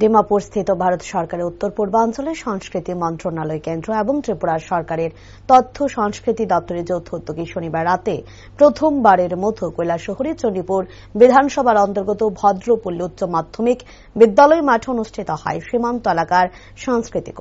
ডিমাপুর স্থিত ভারত সরকারের উত্তর পূর্বাঞ্চলে সংস্কৃতি মন্ত্রণালয় কেন্দ্র এবং ত্রিপুরা সরকারের তথ্য সংস্কৃতি দপ্তরের যৌথ উদ্যোগে শনিবার রাতে প্রথমবারের মতো কৈলাসহরী চণ্ডীপুর বিধানসভার অন্তর্গত ভদ্রপল্লী উচ্চ মাধ্যমিক বিদ্যালয় মাঠে অনুষ্ঠিত হয় সীমান্ত এলাকার সাংস্কৃতিক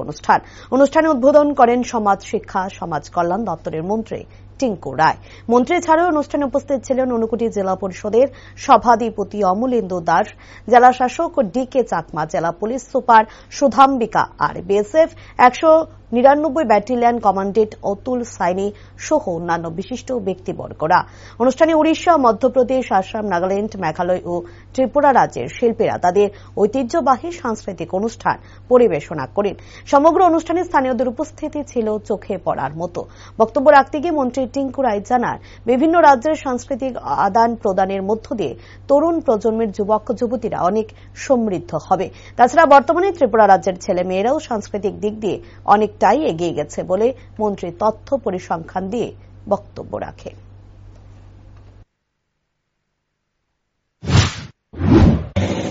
অনুষ্ঠানে উদ্বোধন করেন সমাজ শিক্ষা সমাজ কল্যাণ দপ্তরের মন্ত্রী টিঙ্কু রায়। মন্ত্রী ছাড়াও অনুষ্ঠানে উপস্থিত ছিলেন ঊনকোটি জেলা পরিষদের সভাধিপতি অমলেন্দু দাস, জেলা শাসক ডি.কে. চাকমা, জেলা পুলিশ সুপার সুধাম্বিকা আর BSF 199 battalion commandant Atul Saini সহ অন্যান্য বিশিষ্ট ব্যক্তিবর্গরা। অনুষ্ঠানে উড়িষ্যা, মধ্যপ্রদেশ, আসাম, নাগাল্যান্ড, মেঘালয় ও ত্রিপুরা রাজ্যের শিল্পীরা তাদের ঐতিহ্যবাহী সাংস্কৃতিক অনুষ্ঠান পরিবেশনা করেন। সমগ্র অনুষ্ঠানে স্থানীয়দের উপস্থিতি ছিল চোখে পড়ার মতো। বক্তব্য রাখতে গিয়ে মন্ত্রী টিঙ্কু রায় জানান, বিভিন্ন রাজ্যের সাংস্কৃতিক আদান প্রদানের মধ্য দিয়ে তরুণ প্রজন্মের যুবক যুবতীরা অনেক সমৃদ্ধ হবে। তাছাড়া বর্তমানে ত্রিপুরা রাজ্যের ছেলে মেয়েরাও সাংস্কৃতিক দিক দিয়ে অনেকটাই এগিয়ে গেছে বলে মন্ত্রী তথ্য পরিসংখ্যান দিয়ে বক্তব্য রাখেন।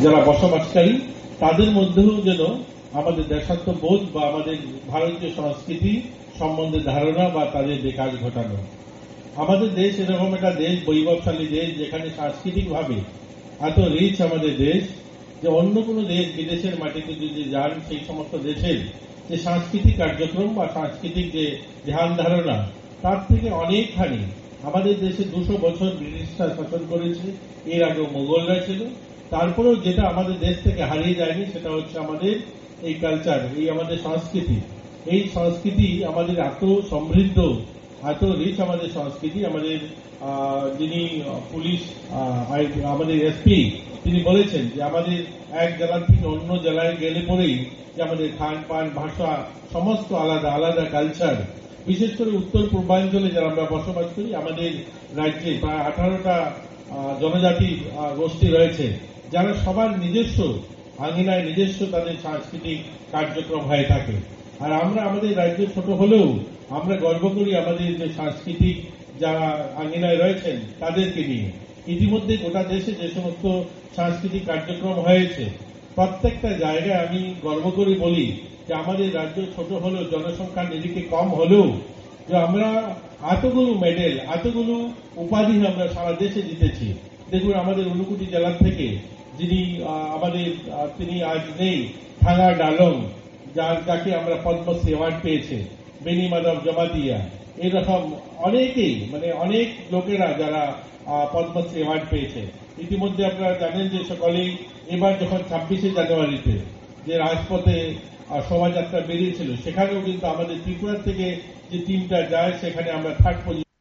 যারা বসবাসকারী তাদের মধ্যেও যেন আমাদের দেশাত্মবোধ বা আমাদের ভারতীয় সংস্কৃতি সম্বন্ধে ধারণা বা তাদের বিকাশ ঘটানো। আমাদের দেশ এরকম একটা দেশ, বৈভবশালী দেশ, যেখানে সাংস্কৃতিক ভাবে এত রিচ আমাদের দেশ যে অন্য কোনো দেশ বিদেশের মাটিতে যদি যান, সেই সমস্ত দেশের যে সাংস্কৃতিক কার্যক্রম বা সাংস্কৃতিক যে ধ্যান ধারণা তার থেকে অনেকখানি আমাদের দেশে 200 বছর ব্রিটিশরা শাসন করেছে, এর আগে মোগলরা ছিল। তারপরেও যেটা আমাদের দেশ থেকে হারিয়ে যায়নি সেটা হচ্ছে আমাদের এই কালচার, এই আমাদের সংস্কৃতি। এই সংস্কৃতি আমাদের এত সমৃদ্ধ, এত রিচ আমাদের সংস্কৃতি। আমাদের যিনি পুলিশ আমাদের এসপি তিনি বলেছেন যে আমাদের এক জেলা থেকে অন্য জেলায় গেলে পরেই যে আমাদের খান পান ভাষা সমস্ত আলাদা আলাদা কালচার। বিশেষ করে উত্তর পূর্বাঞ্চলে যারা আমরা বসবাস করি, আমাদের রাজ্যে প্রায় 18টা জনজাতি গোষ্ঠী রয়েছে, যারা সবার নিজস্ব আঙিনায় নিজস্ব তাদের সাংস্কৃতিক কার্যক্রম হয়ে থাকে। আর আমরা আমাদের রাজ্য ছোট হলেও আমরা গর্ব করি আমাদের যে সাংস্কৃতিক যারা আঙিনায় রয়েছেন তাদেরকে নিয়ে। ইতিমধ্যে গোটা দেশে যে সমস্ত সাংস্কৃতিক কার্যক্রম হয়েছে, প্রত্যেকটা জায়গায় আমি গর্ব করে বলি যে আমাদের রাজ্য ছোট হলেও, জনসংখ্যার নিরিখে কম হলেও, যে আমরা এতগুলো মেডেল, এতগুলো উপাধি আমরা সারা দেশে জিতেছি। দেখুন, আমাদের ঊনকোটি জেলা থেকে যিনি আমাদের তিনি আজ নেই, থাঙ্গা ডালং, যাকে আমরা পদ্মশ্রী অ্যাওয়ার্ড পেয়েছে, বেনি মাধব জমাতিয়া, এরকম অনেকেই অনেক লোকেরা যারা পদ্মশ্রী অ্যাওয়ার্ড পেয়েছে। ইতিমধ্যে আপনারা জানেন যে সকলেই এবার যখন 26শে জানুয়ারিতে যে রাজপথে শোভাযাত্রা বেরিয়েছিল, সেখানেও কিন্তু আমাদের ত্রিপুরা থেকে যে টিমটা যায় সেখানে আমরা 3rd পজিশন